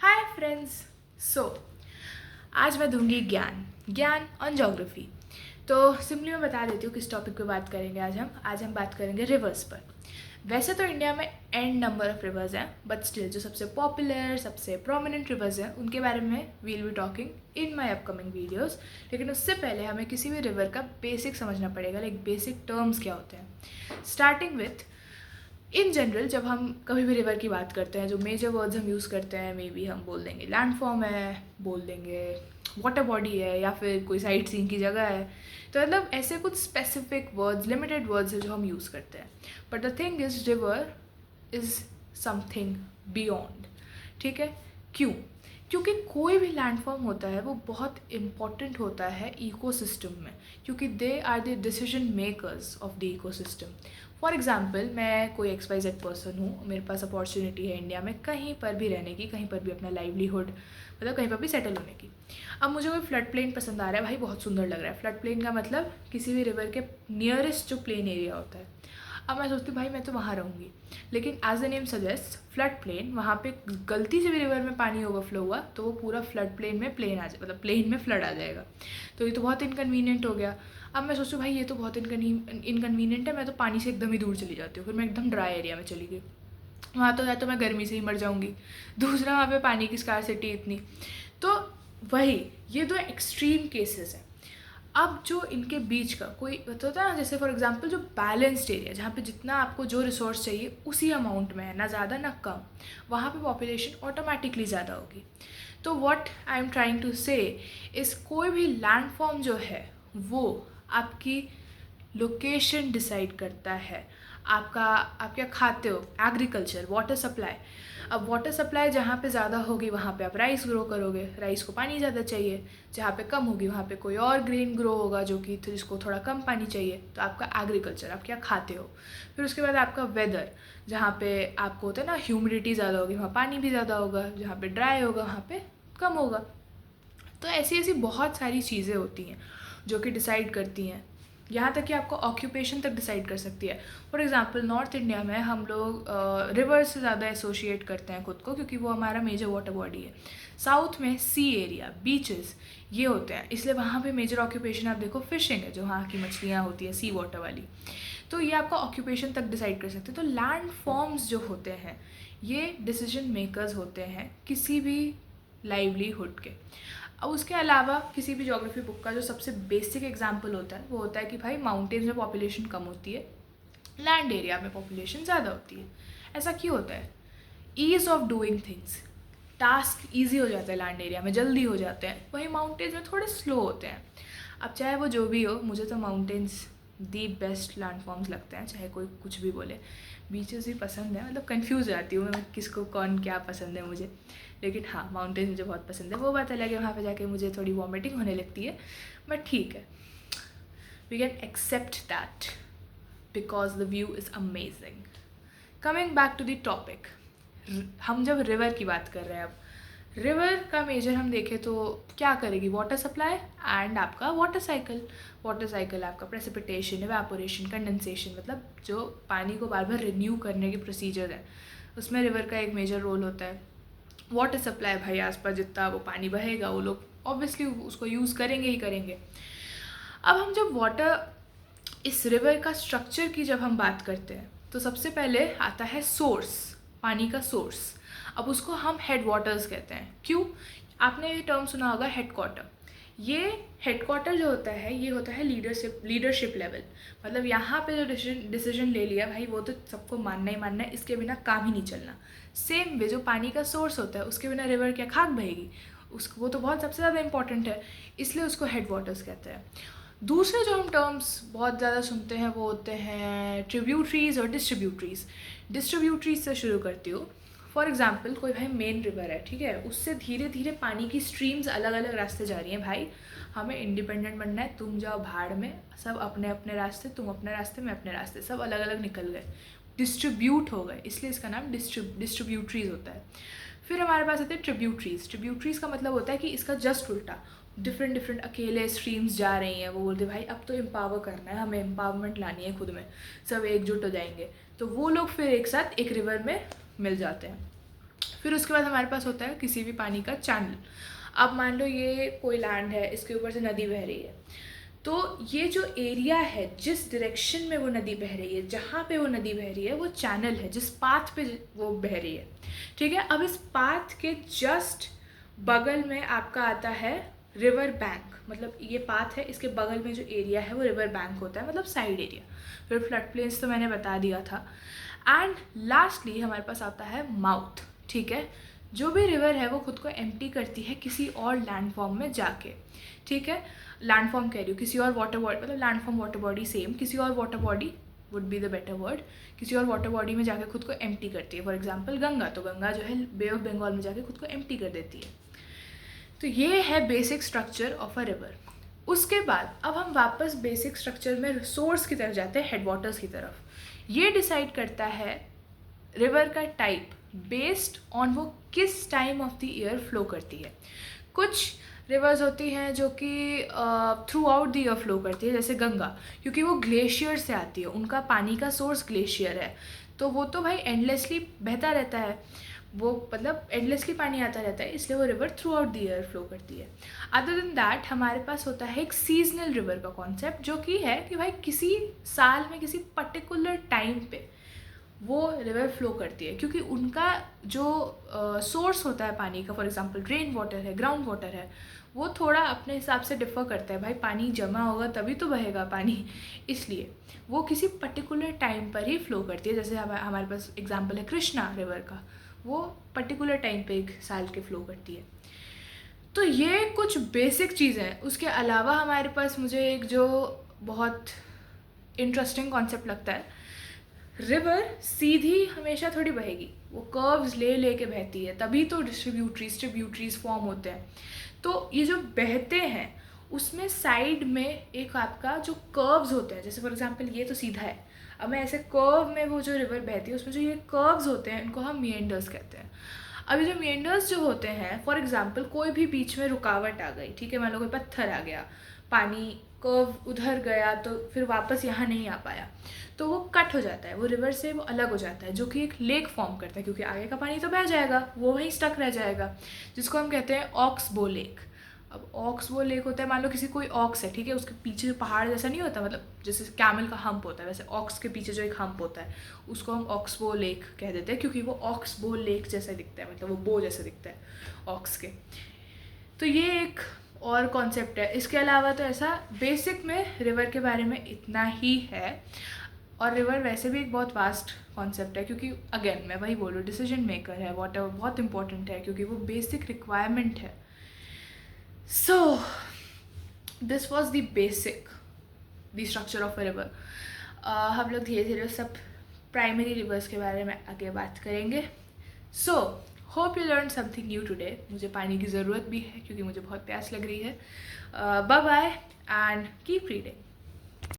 Hi friends. सो आज मैं दूंगी ज्ञान ऑन ज्योग्राफी। तो सिंपली मैं बता देती हूँ किस टॉपिक पे बात करेंगे। आज हम बात करेंगे रिवर्स पर। वैसे तो इंडिया में एंड नंबर ऑफ रिवर्स हैं, बट स्टिल जो सबसे पॉपुलर सबसे प्रोमिनेंट रिवर्स हैं उनके बारे में will be talking in my upcoming videos. लेकिन उससे पहले हमें किसी भी रिवर का बेसिक समझना पड़ेगा, लाइक बेसिक टर्म्स क्या होते हैं। स्टार्टिंग विथ इन जनरल, जब हम कभी भी रिवर की बात करते हैं जो मेजर वर्ड्स हम यूज़ करते हैं, मे बी हम बोल देंगे लैंडफॉर्म है, बोल देंगे वाटर बॉडी है, या फिर कोई साइट सीइंग की जगह है। तो मतलब ऐसे कुछ स्पेसिफिक वर्ड्स, लिमिटेड वर्ड्स है जो हम यूज़ करते हैं। But the thing is river is something beyond. ठीक है, क्यों? क्योंकि कोई भी लैंडफॉर्म होता है वो बहुत इम्पॉर्टेंट होता है इकोसिस्टम में, क्योंकि they are the decision makers of the ecosystem. For example, मैं कोई XYZ पर्सन हूँ, मेरे पास अपॉर्चुनिटी है इंडिया में कहीं पर भी रहने की, कहीं पर भी अपना लाइवलीहुड मतलब कहीं पर भी सेटल होने की। अब मुझे कोई फ्लड प्लेन पसंद आ रहा है, भाई बहुत सुंदर लग रहा है। फ्लड प्लेन का मतलब किसी भी रिवर के नियरेस्ट जो प्लेन एरिया होता है। अब मैं सोचती हूँ भाई मैं तो वहाँ रहूँगी, लेकिन as the name suggest flood plain, वहाँ पे गलती से भी रिवर में पानी ओवरफ्लो हुआ तो वो पूरा फ्लड प्लेन में प्लेन आ जाए, मतलब प्लेन में फ्लड आ जाएगा। तो ये तो बहुत इनकन्वीनियंट हो गया। अब मैं सोचूँ भाई ये तो बहुत इनकन्वीनियंट है, मैं तो पानी से एकदम ही दूर चली जाती हूँ, फिर मैं एकदम ड्राई एरिया में चली गई। वहाँ तो या तो मैं गर्मी से ही मर जाऊँगी, दूसरा वहाँ पे पानी की स्कार्सिटी इतनी। तो वही, ये दो एक्सट्रीम केसेस हैं। अब जो इनके बीच का कोई होता है ना, जैसे फॉर एग्जांपल जो बैलेंस्ड एरिया, जहाँ पे जितना आपको जो रिसोर्स चाहिए उसी अमाउंट में है, ना ज़्यादा ना कम, वहाँ पे पॉपुलेशन ऑटोमेटिकली ज़्यादा होगी। तो what I am trying to say is, कोई भी लैंडफॉर्म जो है वो आपकी लोकेशन डिसाइड करता है। आप क्या खाते हो, एग्रीकल्चर, वाटर सप्लाई। अब वाटर सप्लाई जहाँ पे ज़्यादा होगी वहाँ पे आप राइस ग्रो करोगे, राइस को पानी ज़्यादा चाहिए। जहाँ पे कम होगी वहाँ पे कोई और ग्रेन ग्रो होगा जो कि जिसको थोड़ा कम पानी चाहिए। तो आपका एग्रीकल्चर, आप क्या खाते हो। फिर उसके बाद आपका वेदर, जहाँ पे आपको होता है ना ह्यूमिडिटी ज़्यादा होगी वहाँ पानी भी ज़्यादा होगा, जहाँ पे ड्राई होगा वहाँ पे कम होगा। तो ऐसी ऐसी बहुत सारी चीज़ें होती हैं जो कि डिसाइड करती हैं, यहाँ तक कि आपको ऑक्यूपेशन तक डिसाइड कर सकती है। फॉर एग्जांपल नॉर्थ इंडिया में हम लोग रिवर से ज़्यादा एसोशिएट करते हैं खुद को, क्योंकि वो हमारा मेजर वाटर बॉडी है। साउथ में सी एरिया, बीचेस ये होते हैं, इसलिए वहाँ पे मेजर ऑक्यूपेशन आप देखो फिशिंग है, जो वहाँ की मछलियाँ होती हैं सी वाटर वाली। तो ये आपका ऑक्यूपेशन तक डिसाइड कर सकते हैं। तो लैंड फॉर्म्स जो होते हैं ये डिसीजन मेकर्स होते हैं किसी भी लाइवलीहुड के। अब उसके अलावा किसी भी ज्योग्राफी बुक का जो सबसे बेसिक एग्जाम्पल होता है वो होता है कि भाई माउंटेन्स में पॉपुलेशन कम होती है, लैंड एरिया में पॉपुलेशन ज़्यादा होती है। ऐसा क्यों होता है? Ease of doing things, task easy हो जाता है लैंड एरिया में, जल्दी हो जाते हैं, वहीं माउंटेन्स में थोड़े स्लो होते हैं। अब चाहे वो जो भी हो, मुझे तो माउंटेन्स दी बेस्ट लैंडफॉर्म्स लगते हैं, चाहे कोई कुछ भी बोले। बीचेस भी पसंद है, मतलब कंफ्यूज जाती हूँ मैं किसको कौन क्या पसंद है मुझे। लेकिन हाँ, माउंटेन्स मुझे बहुत पसंद है। वो बात अलग है, वहाँ पे जाके मुझे थोड़ी वॉमिटिंग होने लगती है, बट ठीक है, we can accept that because the view is amazing. Coming back to the topic, हम जब रिवर की बात कर रहे हैं, अब रिवर का मेजर हम देखें तो क्या करेगी, वाटर सप्लाई एंड आपका वाटर साइकिल। वाटर साइकिल आपका प्रेसिपिटेशन, इवेपोरेशन, कंडेंसेशन, मतलब जो पानी को बार बार रिन्यू करने के प्रोसीजर है, उसमें रिवर का एक मेजर रोल होता है। वाटर सप्लाई, भाई आसपास जितना वो पानी बहेगा वो लोग ऑब्वियसली उसको यूज़ करेंगे ही करेंगे। अब हम जब वाटर, इस रिवर का स्ट्रक्चर की जब हम बात करते हैं तो सबसे पहले आता है सोर्स, पानी का सोर्स। अब उसको हम हेड वाटर्स कहते हैं। क्यों? आपने ये टर्म सुना होगा हेडक्वार्टर। ये हेडक्वार्टर जो होता है ये होता है लीडरशिप लेवल। मतलब यहाँ पे जो डिसीजन ले लिया भाई वो तो सबको मानना ही मानना है, इसके बिना काम ही नहीं चलना। सेम वे जो पानी का सोर्स होता है उसके बिना रिवर क्या खाक बहेगी, उसको वो तो बहुत सबसे ज़्यादा इंपॉर्टेंट है, इसलिए उसको हेड वाटर्स कहते हैं। दूसरे जो हम टर्म्स बहुत ज़्यादा सुनते हैं वो होते हैं ट्रिब्यूटरीज और डिस्ट्रीब्यूटरीज। डिस्ट्रीब्यूटरीज से शुरू करती हूँ। फॉर एग्जाम्पल, कोई भाई मेन रिवर है, ठीक है, उससे धीरे धीरे पानी की स्ट्रीम्स अलग अलग रास्ते जा रही हैं। भाई हमें इंडिपेंडेंट बनना है, तुम जाओ भाड़ में, सब अपने अपने रास्ते, तुम अपने रास्ते, मैं अपने रास्ते, सब अलग अलग निकल गए, डिस्ट्रीब्यूट हो गए, इसलिए इसका नाम डिस्ट्रीब्यूटरीज होता है। फिर हमारे पास आते हैं ट्रिब्यूटरीज। ट्रिब्यूटरीज का मतलब होता है कि इसका जस्ट उल्टा, डिफरेंट डिफरेंट अकेले स्ट्रीम्स जा रही हैं, वो बोलते भाई अब तो एम्पावर करना है, हमें एम्पावरमेंट लानी है खुद में, सब एकजुट हो जाएंगे, तो वो लोग फिर एक साथ एक रिवर में मिल जाते हैं। फिर उसके बाद हमारे पास होता है किसी भी पानी का चैनल। अब मान लो ये कोई लैंड है, इसके ऊपर से नदी बह रही है, तो ये जो एरिया है, जिस डायरेक्शन में वो नदी बह रही है, जहाँ पे वो नदी बह रही है, वो चैनल है, जिस पाथ पे वो बह रही है, ठीक है। अब इस पाथ के जस्ट बगल में आपका आता है रिवर बैंक, मतलब ये पाथ है, इसके बगल में जो एरिया है वो रिवर बैंक होता है, मतलब साइड एरिया। फिर फ्लड प्लेन्स तो मैंने बता दिया था। एंड लास्टली हमारे पास आता है माउथ, ठीक है। जो भी रिवर है वो खुद को एम्प्टी करती है किसी और लैंडफॉर्म में जाके, ठीक है। लैंडफॉर्म कह रही हूँ, किसी और वाटर बॉडी, मतलब लैंडफॉर्म वाटर बॉडी सेम, किसी और water body would be the better word, किसी और वाटर बॉडी में जाके खुद को एम्प्टी करती है। फॉर एग्जाम्पल गंगा, तो गंगा जो है बे ऑफ बंगाल में जाके खुद को एम्प्टी कर देती है। तो ये है basic structure of a river. उसके बाद अब हम वापस बेसिक स्ट्रक्चर में सोर्स की तरफ जाते हैं, हेडवाटर्स की तरफ। ये डिसाइड करता है रिवर का टाइप बेस्ड ऑन वो किस time of the year flow करती है। कुछ रिवर्स होती हैं जो कि through out the year flow करती है, जैसे गंगा, क्योंकि वो ग्लेशियर से आती है, उनका पानी का सोर्स ग्लेशियर है, तो वो तो भाई एंडलेसली बहता रहता है, वो मतलब एंडलेसली पानी आता रहता है, इसलिए वो river through out the year flow करती है। अदर देन दैट हमारे पास होता है एक सीजनल रिवर का कॉन्सेप्ट, जो कि है कि भाई किसी साल में किसी पर्टिकुलर टाइम पे वो रिवर फ्लो करती है, क्योंकि उनका जो सोर्स होता है पानी का, फॉर एग्जांपल रेन वाटर है, ग्राउंड वाटर है, वो थोड़ा अपने हिसाब से डिफ़र करता है। भाई पानी जमा होगा तभी तो बहेगा पानी, इसलिए वो किसी पर्टिकुलर टाइम पर ही फ्लो करती है। जैसे हमारे पास एग्जांपल है कृष्णा रिवर का, वो पर्टिकुलर टाइम पे एक साल के फ्लो करती है। तो ये कुछ बेसिक चीज़ें हैं। उसके अलावा हमारे पास मुझे एक जो बहुत इंटरेस्टिंग कॉन्सेप्ट लगता है, रिवर सीधी हमेशा थोड़ी बहेगी, वो कर्व्स ले लेके बहती है, तभी तो डिस्ट्रीब्यूटरीज फॉर्म होते हैं। तो ये जो बहते हैं उसमें साइड में एक आपका जो कर्व्स होते हैं, जैसे फॉर एग्जांपल ये तो सीधा है, अब मैं ऐसे कर्व में वो जो रिवर बहती है उसमें जो ये कर्व्स होते हैं इनको हम मिएंडर्स कहते हैं। अब ये जो मिएंडर्स जो होते हैं, फॉर एग्जांपल कोई भी बीच में रुकावट आ गई, ठीक है, मान लो कोई पत्थर आ गया, पानी कर्व उधर गया तो फिर वापस यहाँ नहीं आ पाया, तो वो कट हो जाता है, वो रिवर से वो अलग हो जाता है, जो कि एक लेक फॉर्म करता है, क्योंकि आगे का पानी तो बह जाएगा, वो वहीं स्टक रह जाएगा, जिसको हम कहते हैं ऑक्सबो लेक। अब ऑक्सबो लेक होता है, मान लो किसी कोई ऑक्स है, ठीक है, उसके पीछे पहाड़ जैसा नहीं होता, मतलब जैसे कैमल का हम्प होता है, वैसे ऑक्स के पीछे जो एक हम्प होता है उसको हम ऑक्सबो लेक कह देते हैं, क्योंकि वो ऑक्सबो लेक जैसा दिखता है, मतलब वो बो जैसा दिखता है ऑक्स के। तो ये एक और कॉन्सेप्ट है। इसके अलावा तो ऐसा बेसिक में रिवर के बारे में इतना ही है। और रिवर वैसे भी एक बहुत वास्ट कॉन्सेप्ट है, क्योंकि अगेन मैं वही बोलूँ, डिसीजन मेकर है, वाटर बहुत इंपॉर्टेंट है, क्योंकि वो बेसिक रिक्वायरमेंट है। So this was the basic the structure of a river. हम लोग धीरे धीरे सब प्राइमरी रिवर्स के बारे में आगे बात करेंगे। So hope you learn something new today. मुझे पानी की ज़रूरत भी है क्योंकि मुझे बहुत प्यास लग रही है। Bye bye and keep reading.